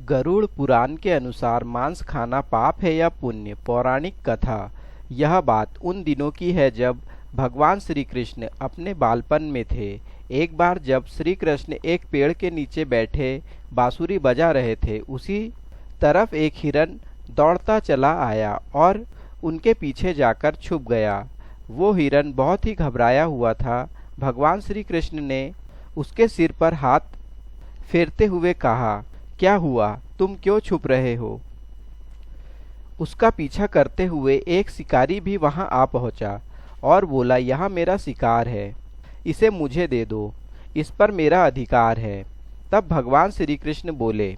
गरुड़ पुराण के अनुसार मांस खाना पाप है या पुण्य। पौराणिक कथा। यह बात उन दिनों की है जब भगवान श्री कृष्ण अपने बालपन में थे। एक बार जब श्री कृष्ण एक पेड़ के नीचे बैठे बांसुरी बजा रहे थे, उसी तरफ एक हिरन दौड़ता चला आया और उनके पीछे जाकर छुप गया। वो हिरन बहुत ही घबराया हुआ था। भगवान श्री कृष्ण ने उसके सिर पर हाथ फेरते हुए कहा, क्या हुआ, तुम क्यों छुप रहे हो? उसका पीछा करते हुए एक शिकारी भी वहां आ पहुंचा और बोला, यह मेरा शिकार है, इसे मुझे दे दो, इस पर मेरा अधिकार है। तब भगवान श्री कृष्ण बोले,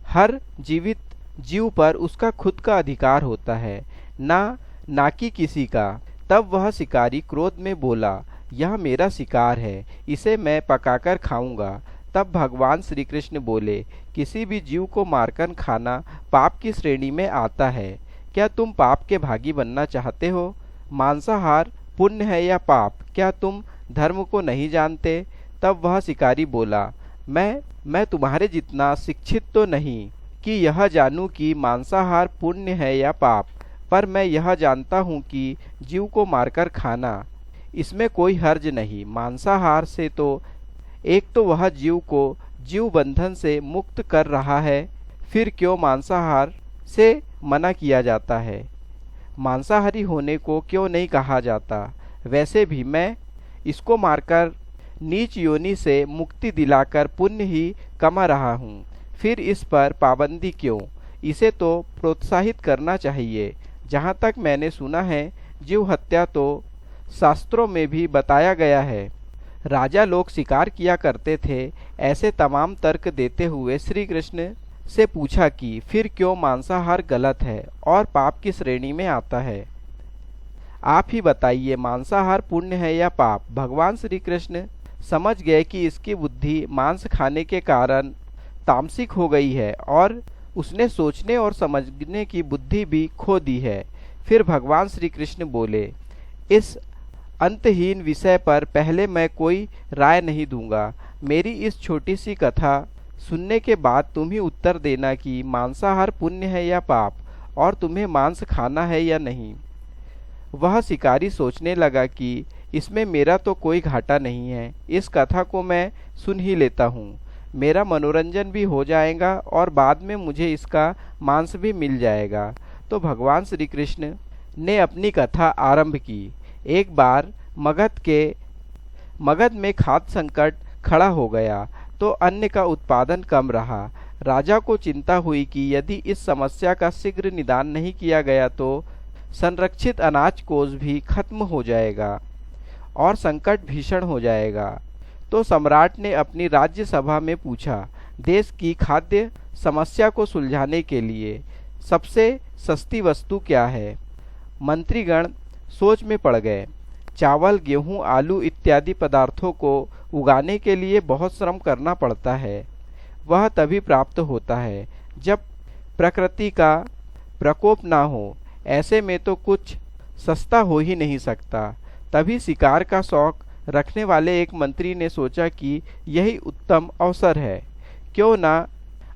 हर जीवित जीव पर उसका खुद का अधिकार होता है, ना कि किसी का। तब वह शिकारी क्रोध में बोला, यह मेरा शिकार है, इसे मैं पकाकर खाऊंगा। तब भगवान श्री कृष्ण बोले, किसी भी जीव को मारकर खाना पाप की श्रेणी में आता है। क्या तुम पाप के भागी बनना चाहते हो? मांसाहार पुण्य है या पाप, क्या तुम धर्म को नहीं जानते? तब वह शिकारी बोला, मैं तुम्हारे जितना शिक्षित तो नहीं कि यह जानूं कि मांसाहार पुण्य है या पाप, पर मैं यह जानता हूँ कि जीव को मारकर खाना, इसमें कोई हर्ज नहीं। मांसाहार से तो एक तो वह जीव को जीव बंधन से मुक्त कर रहा है, फिर क्यों मांसाहार से मना किया जाता है? मांसाहारी होने को क्यों नहीं कहा जाता? वैसे भी मैं इसको मारकर नीच योनि से मुक्ति दिलाकर पुण्य ही कमा रहा हूँ, फिर इस पर पाबंदी क्यों? इसे तो प्रोत्साहित करना चाहिए। जहाँ तक मैंने सुना है, जीव हत्या तो शास्त्रों में भी बताया गया है। राजा लोग शिकार किया करते थे। ऐसे तमाम तर्क देते हुए श्री कृष्ण से पूछा कि फिर क्यों मांसाहार गलत है और पाप की श्रेणी में आता है? आप ही बताइए, मांसाहार पुण्य है या पाप? भगवान श्री कृष्ण समझ गए कि इसकी बुद्धि मांस खाने के कारण तामसिक हो गई है और उसने सोचने और समझने की बुद्धि भी खो दी है। फिर भगवान श्री कृष्ण बोले, इस अंतहीन विषय पर पहले मैं कोई राय नहीं दूंगा। मेरी इस छोटी सी कथा सुनने के बाद तुम ही उत्तर देना कि मांसाहार पुण्य है या पाप, और तुम्हें मांस खाना है या नहीं। वह शिकारी सोचने लगा कि इसमें मेरा तो कोई घाटा नहीं है, इस कथा को मैं सुन ही लेता हूँ, मेरा मनोरंजन भी हो जाएगा और बाद में मुझे इसका मांस भी मिल जाएगा। तो भगवान श्री कृष्ण ने अपनी कथा आरंभ की। एक बार मगध में खाद्य संकट खड़ा हो गया तो अन्न का उत्पादन कम रहा। राजा को चिंता हुई कि यदि इस समस्या का शीघ्र निदान नहीं किया गया तो संरक्षित अनाज कोष भी खत्म हो जाएगा और संकट भीषण हो जाएगा। तो सम्राट ने अपनी राज्य सभा में पूछा, देश की खाद्य समस्या को सुलझाने के लिए सबसे सस्ती वस्तु क्या है? मंत्रीगण सोच में पड़ गए। चावल, गेहूं, आलू इत्यादि पदार्थों को उगाने के लिए बहुत श्रम करना पड़ता है। वह तभी प्राप्त होता है जब प्रकृति का प्रकोप ना हो। ऐसे में तो कुछ सस्ता हो ही नहीं सकता। तभी शिकार का शौक रखने वाले एक मंत्री ने सोचा कि यही उत्तम अवसर है, क्यों ना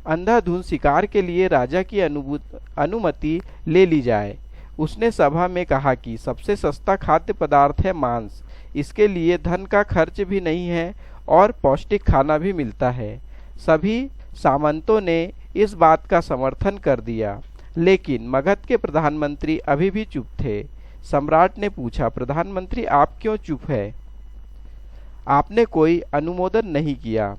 अंधाधुंध शिकार के लिए राजा की अनुमति ले ली जाए। उसने सभा में कहा कि सबसे सस्ता खाद्य पदार्थ है मांस, इसके लिए धन का खर्च भी नहीं है और पौष्टिक खाना भी मिलता है। सभी सामंतों ने इस बात का समर्थन कर दिया, लेकिन मगध के प्रधानमंत्री अभी भी चुप थे। सम्राट ने पूछा, प्रधानमंत्री आप क्यों चुप है? आपने कोई अनुमोदन नहीं किया,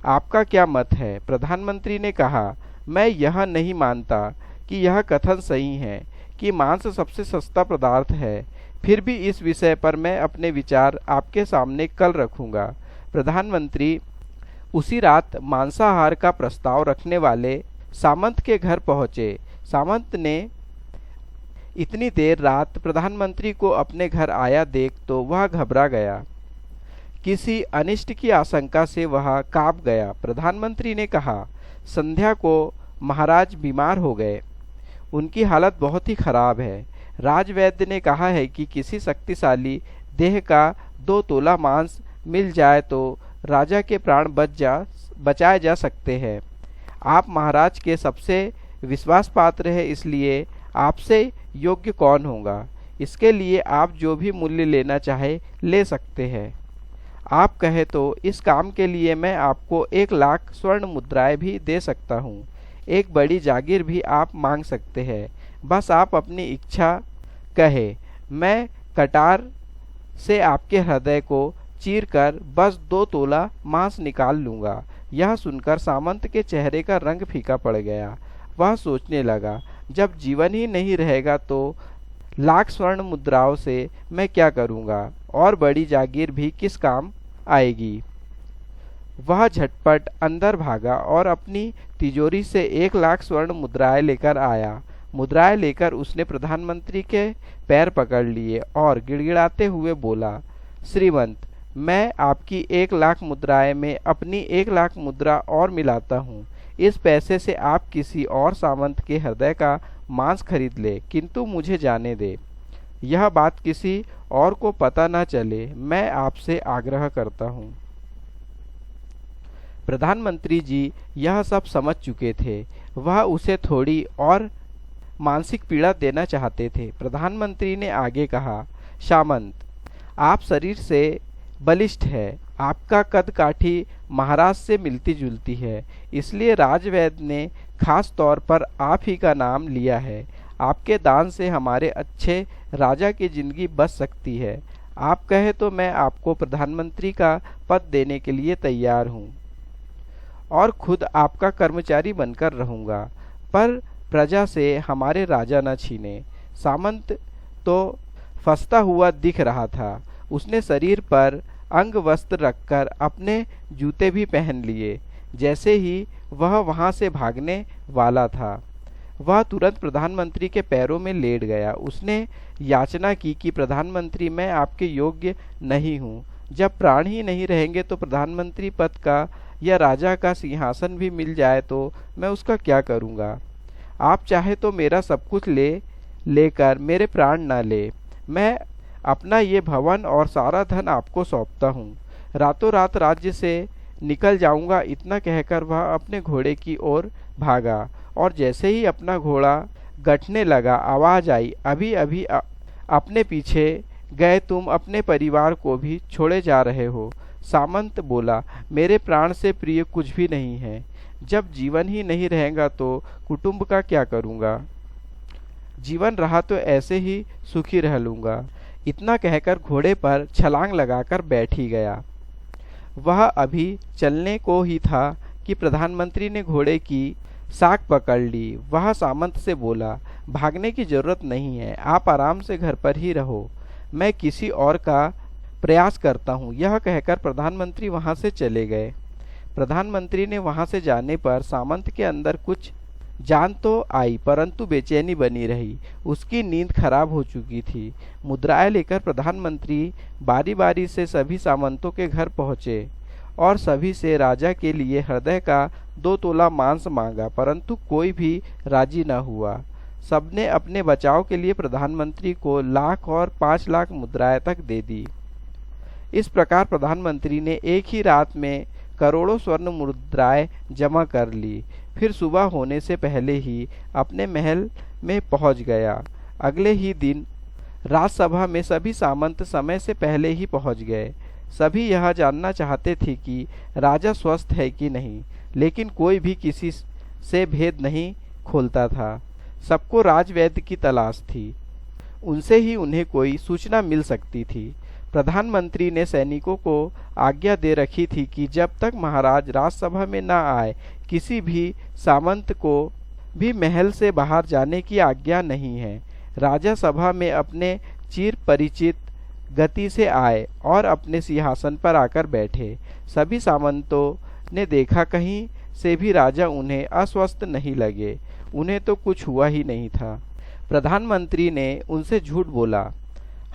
आपका क्या मत है? प्रधानमंत्री ने कहा, मैं यह नहीं मानता कि यह कथन सही है कि मांस सबसे सस्ता पदार्थ है, फिर भी इस विषय पर मैं अपने विचार आपके सामने कल रखूंगा। प्रधानमंत्री उसी रात मांसाहार का प्रस्ताव रखने वाले सामंत के घर पहुंचे। सामंत ने इतनी देर रात प्रधानमंत्री को अपने घर आया देख तो वह घबरा गया। किसी अनिष्ट की आशंका से वह कांप गया। प्रधानमंत्री ने कहा, संध्या को महाराज बीमार हो गए, उनकी हालत बहुत ही खराब है। राजवैद्य ने कहा है कि किसी शक्तिशाली देह का 2 तोला मांस मिल जाए तो राजा के प्राण बचाए जा सकते हैं। आप महाराज के सबसे विश्वास पात्र है, इसलिए आपसे योग्य कौन होगा। इसके लिए आप जो भी मूल्य लेना चाहे ले सकते हैं। आप कहे तो इस काम के लिए मैं आपको 1,00,000 स्वर्ण मुद्राएं भी दे सकता हूँ। एक बड़ी जागीर भी आप मांग सकते हैं। बस आप अपनी इच्छा कहे, मैं कटार से आपके हृदय को चीरकर बस 2 तोला मांस निकाल लूंगा। यह सुनकर सामंत के चेहरे का रंग फीका पड़ गया। वह सोचने लगा, जब जीवन ही नहीं रहेगा तो लाख स्वर्ण मुद्राओं से मैं क्या करूंगा, और बड़ी जागीर भी किस काम आएगी। वह झटपट अंदर भागा और अपनी तिजोरी से 1,00,000 स्वर्ण मुद्राएं लेकर आया। मुद्राएं लेकर उसने प्रधानमंत्री के पैर पकड़ लिए और गिड़गिड़ाते हुए बोला, श्रीमंत, मैं आपकी 1,00,000 मुद्राएं में अपनी 1,00,000 मुद्रा और मिलाता हूँ। इस पैसे से आप किसी और सामंत के हृदय का मांस खरीद ले, किंतु मुझे जाने दे। यह बात किसी और को पता न चले, मैं आपसे आग्रह करता हूँ। प्रधानमंत्री जी यह सब समझ चुके थे। वह उसे थोड़ी और मानसिक पीड़ा देना चाहते थे। प्रधानमंत्री ने आगे कहा, सामंत, आप शरीर से बलिष्ठ है, आपका कद काठी महाराज से मिलती जुलती है, इसलिए राजवैद्य ने खास तौर पर आप ही का नाम लिया है। आपके दान से हमारे अच्छे राजा की जिंदगी बच सकती है। आप कहे तो मैं आपको प्रधानमंत्री का पद देने के लिए तैयार हूँ और खुद आपका कर्मचारी बनकर रहूँगा, पर प्रजा से हमारे राजा न छीने। सामंत तो फंसता हुआ दिख रहा था। उसने शरीर पर अंग वस्त्र रखकर अपने जूते भी पहन लिए। जैसे ही वह वहां से भागने वाला था, वह तुरंत प्रधानमंत्री के पैरों में लेट गया। उसने याचना की कि प्रधानमंत्री, मैं आपके योग्य नहीं हूँ। जब प्राण ही नहीं रहेंगे तो प्रधानमंत्री पद का या राजा का सिंहासन भी मिल जाए तो मैं उसका क्या करूँगा। आप चाहे तो मेरा सब कुछ लेकर मेरे प्राण न ले। मैं अपना ये भवन और सारा धन आपको सौंपता हूँ। रातों रात राज्य से निकल जाऊंगा। इतना कहकर वह अपने घोड़े की ओर भागा और जैसे ही अपना घोड़ा गठने लगा, आवाज आई, अभी अभी अपने पीछे गए तुम अपने परिवार को भी छोड़े जा रहे हो। सामंत बोला, मेरे प्राण से प्रिय कुछ भी नहीं है। जब जीवन ही नहीं रहेगा तो कुटुंब का क्या करूँगा। जीवन रहा तो ऐसे ही सुखी रह लूँगा। इतना कहकर घोड़े पर छलांग लगाकर बैठ ही गया। वह अभी चलने को ही था कि प्रधानमंत्री ने घोड़े की साख पकड़ ली। वह सामंत से बोला, भागने की जरूरत नहीं है, आप आराम से घर पर ही रहो, मैं किसी और का प्रयास करता हूँ। यह कहकर प्रधानमंत्री वहां से चले गए। प्रधानमंत्री ने वहां से जाने पर सामंत के अंदर कुछ जान तो आई, परंतु बेचैनी बनी रही। उसकी नींद खराब हो चुकी थी। मुद्राएं लेकर प्रधानमंत्री बारी बारी से सभी सामंतों के घर पहुंचे और सभी से राजा के लिए हृदय का 2 तोला मांस मांगा, परंतु कोई भी राजी न हुआ। सबने अपने बचाव के लिए प्रधानमंत्री को 1,00,000 और 5,00,000 मुद्राएं तक दे दी। इस प्रकार प्रधानमंत्री ने एक ही रात में करोड़ों स्वर्ण मुद्राएं जमा कर ली। फिर सुबह होने से पहले ही अपने महल में पहुंच गया। अगले ही दिन राजसभा में सभी सामंत समय से पहले ही पहुंच गए। सभी यह जानना चाहते थे कि राजा स्वस्थ है कि नहीं, लेकिन कोई भी किसी से भेद नहीं खोलता था। सबको राजवैद्य की तलाश थी, उनसे ही उन्हें कोई सूचना मिल सकती थी। प्रधानमंत्री ने सैनिकों को आज्ञा दे रखी थी कि जब तक महाराज राजसभा में न आए, किसी भी सामंत को भी महल से बाहर जाने की आज्ञा नहीं है। राजा सभा में अपने चिर परिचित गति से आए और अपने सिंहासन पर आकर बैठे। सभी सामंतों ने देखा, कहीं से भी राजा उन्हें अस्वस्थ नहीं लगे। उन्हें तो कुछ हुआ ही नहीं था। प्रधानमंत्री ने उनसे झूठ बोला।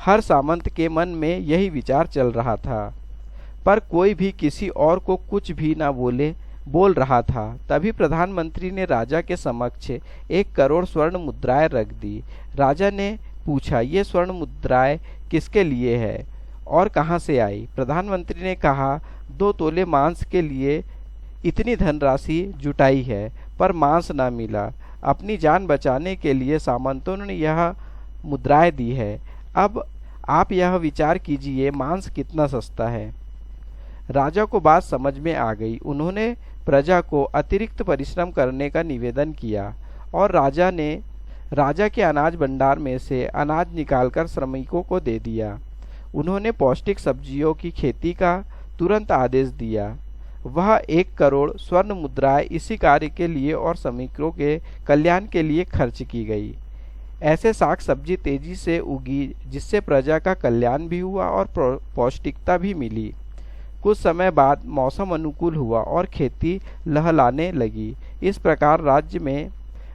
हर सामंत के मन में यही विचार चल रहा था, पर कोई भी किसी और को कुछ भी न बोल रहा था। तभी प्रधानमंत्री ने राजा के समक्ष 1 करोड़ स्वर्ण मुद्राएं रख दी। राजा ने पूछा, ये स्वर्ण मुद्राएं किसके लिए है और कहां से आई। प्रधानमंत्री ने कहा, 2 तोले मांस के लिए इतनी धनराशि जुटाई है पर मांस न मिला। अपनी जान बचाने के लिए सामंतों ने यह मुद्राएं दी है। अब आप यह विचार कीजिए मांस कितना सस्ता है। राजा को बात समझ में आ गई। उन्होंने प्रजा को अतिरिक्त परिश्रम करने का निवेदन किया और राजा के अनाज भंडार में से अनाज निकालकर श्रमिकों को दे दिया। उन्होंने पौष्टिक सब्जियों की खेती का तुरंत आदेश दिया। वह 1 करोड़ स्वर्ण मुद्राएं इसी कार्य के लिए और श्रमिकों के कल्याण के लिए खर्च की गई। ऐसे साग सब्जी तेजी से उगी जिससे प्रजा का कल्याण भी हुआ और पौष्टिकता भी मिली। कुछ समय बाद मौसम अनुकूल हुआ और खेती लहलाने लगी। इस प्रकार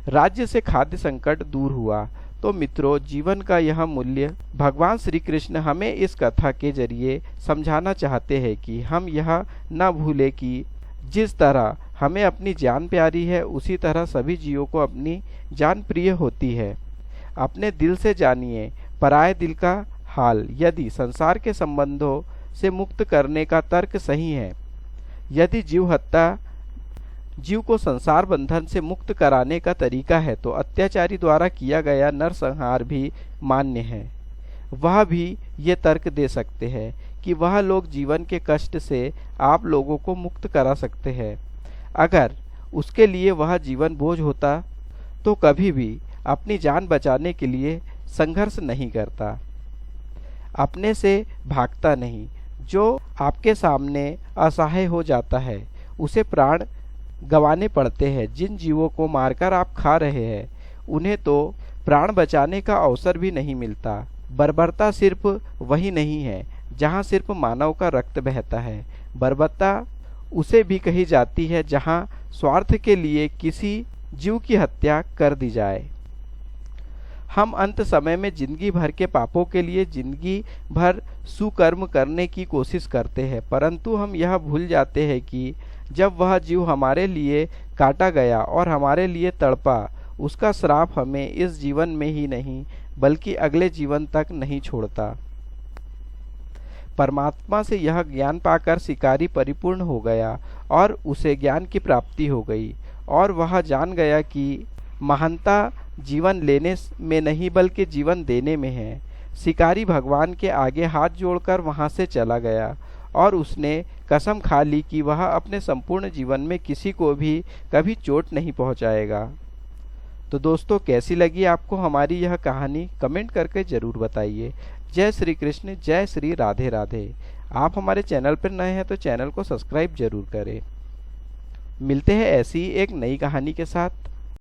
राज्य से खाद्य संकट दूर हुआ। तो मित्रों, जीवन का यह मूल्य भगवान श्री कृष्ण हमें इस कथा के जरिए समझाना चाहते हैं कि हम यह न भूलें कि जिस तरह हमें अपनी जान प्यारी है उसी तरह सभी जीवों को अपनी जान प्रिय होती है। अपने दिल से जानिए पराये दिल का हाल। यदि संसार के संबंधों से मुक्त करने का तर्क सही है, यदि जीव को संसार बंधन से मुक्त कराने का तरीका है, तो अत्याचारी द्वारा किया गया नरसंहार भी मान्य है। वह भी ये तर्क दे सकते हैं कि वह लोग जीवन के कष्ट से आप लोगों को मुक्त करा सकते हैं। अगर उसके लिए वह जीवन बोझ होता तो कभी भी अपनी जान बचाने के लिए संघर्ष नहीं करता, अपने से भागता नहीं। जो आपके सामने असहाय हो जाता है उसे प्राण गंवाने पड़ते हैं। जिन जीवों को मारकर आप खा रहे हैं उन्हें तो प्राण बचाने का अवसर भी नहीं मिलता। बर्बरता सिर्फ वही नहीं है जहाँ सिर्फ मानव का रक्त बहता है। बर्बरता उसे भी कही जाती है जहाँ स्वार्थ के लिए किसी जीव की हत्या कर दी जाए। हम अंत समय में जिंदगी भर के पापों के लिए जिंदगी भर सुकर्म करने की कोशिश करते हैं, परंतु हम यह भूल जाते हैं कि जब वह जीव हमारे लिए काटा गया और हमारे लिए तड़पा, उसका श्राप हमें इस जीवन में ही नहीं बल्कि अगले जीवन तक नहीं छोड़ता। परमात्मा से यह ज्ञान पाकर शिकारी परिपूर्ण हो गया और उसे ज्ञान की प्राप्ति हो गई और वह जान गया कि महानता जीवन लेने में नहीं बल्कि जीवन देने में है। शिकारी भगवान के आगे हाथ जोड़कर वहां से चला गया और उसने कसम खा ली कि वह अपने संपूर्ण जीवन में किसी को भी कभी चोट नहीं पहुंचाएगा। तो दोस्तों, कैसी लगी आपको हमारी यह कहानी? कमेंट करके ज़रूर बताइए। जय श्री कृष्ण, जय श्री राधे राधे। आप हमारे चैनल पर नए हैं तो चैनल को सब्सक्राइब जरूर करें। मिलते हैं ऐसी एक नई कहानी के साथ।